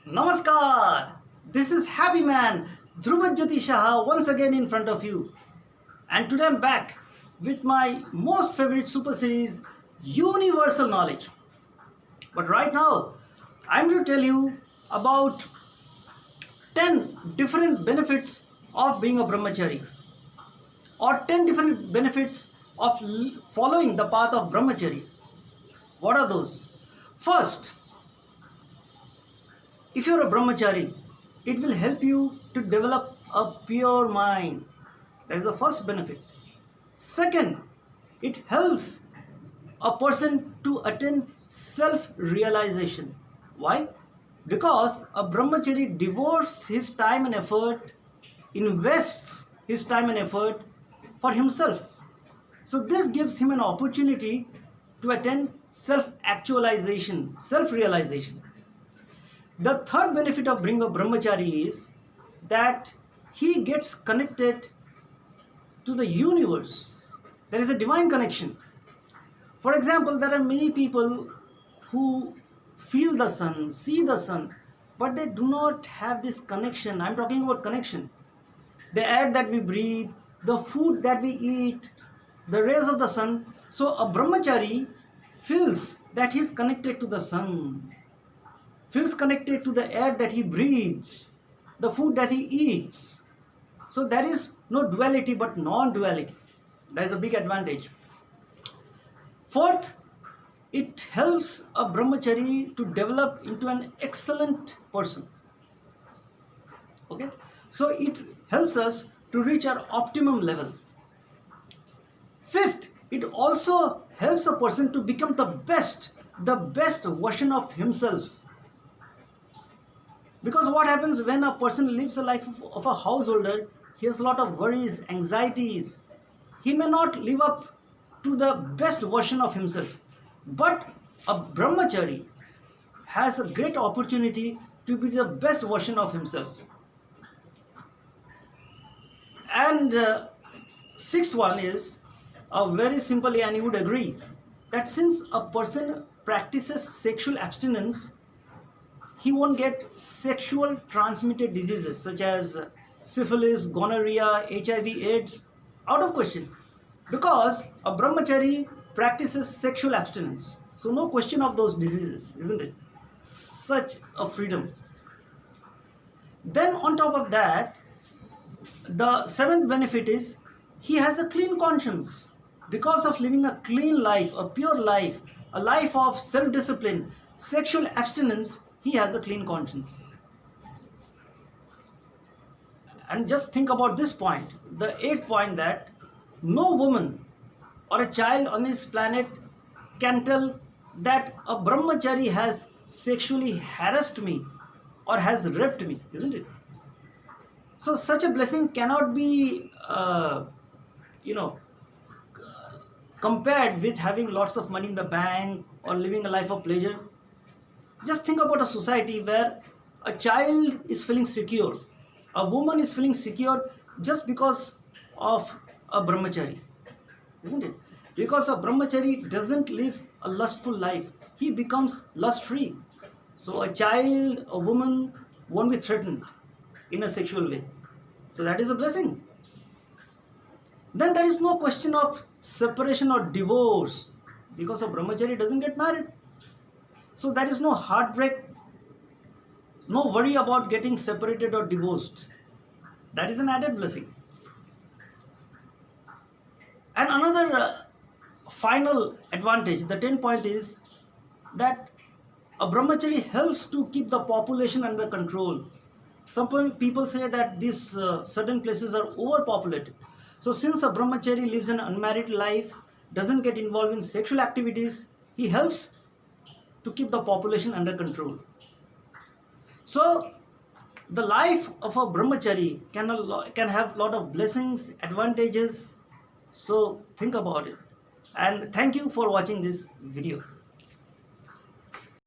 Namaskar! This is Happy Man Dhruva Jyoti Shaha once again in front of you. And today I'm back with my most favorite super series, Universal Knowledge. But right now, I'm going to tell you about 10 different benefits of being a brahmachari, or 10 different benefits of following the path of brahmachari. What are those? First, if you're a brahmachari, it will help you to develop a pure mind. That is the first benefit. Second, it helps a person to attain self-realization. Why? Because a brahmachari devotes his time and effort, invests his time and effort for himself. So this gives him an opportunity to attain self-actualization, self-realization. The third benefit of being a brahmachari is that he gets connected to the universe. There is a divine connection. For example, there are many people who feel the sun, see the sun, but they do not have this connection. I'm talking about connection. The air that we breathe, the food that we eat, the rays of the sun. So a brahmachari feels that he is connected to the sun, feels connected to the air that he breathes, the food that he eats. So there is no duality but non-duality. That is a big advantage. Fourth, it helps a brahmachari to develop into an excellent person. Okay, so it helps us to reach our optimum level. Fifth, it also helps a person to become the best version of himself. Because what happens when a person lives a life of a householder, he has a lot of worries, anxieties. He may not live up to the best version of himself. But a brahmachari has a great opportunity to be the best version of himself. And sixth one is very simply, and you would agree, that since a person practices sexual abstinence, he won't get sexual transmitted diseases such as syphilis, gonorrhea, HIV, AIDS, out of question. Because a brahmachari practices sexual abstinence. So no question of those diseases, isn't it? Such a freedom. Then on top of that, the seventh benefit is he has a clean conscience. Because of living a clean life, a pure life, a life of self-discipline, sexual abstinence, he has a clean conscience. And just think about this point, the eighth point, that no woman or a child on this planet can tell that a brahmachari has sexually harassed me or has raped me, isn't it? So such a blessing cannot be, compared with having lots of money in the bank or living a life of pleasure. Just think about a society where a child is feeling secure, a woman is feeling secure just because of a brahmachari, isn't it? Because a brahmachari doesn't live a lustful life, he becomes lust free. So a child, a woman won't be threatened in a sexual way. So that is a blessing. Then there is no question of separation or divorce because a brahmachari doesn't get married. So there is no heartbreak, no worry about getting separated or divorced. That is an added blessing. And another final advantage, the 10th point, is that a brahmachari helps to keep the population under control. Some people say that these certain places are overpopulated. So since a brahmachari lives an unmarried life, doesn't get involved in sexual activities, he helps to keep the population under control. So the life of a brahmachari can have a lot of blessings, advantages. So think about it. And thank you for watching this video.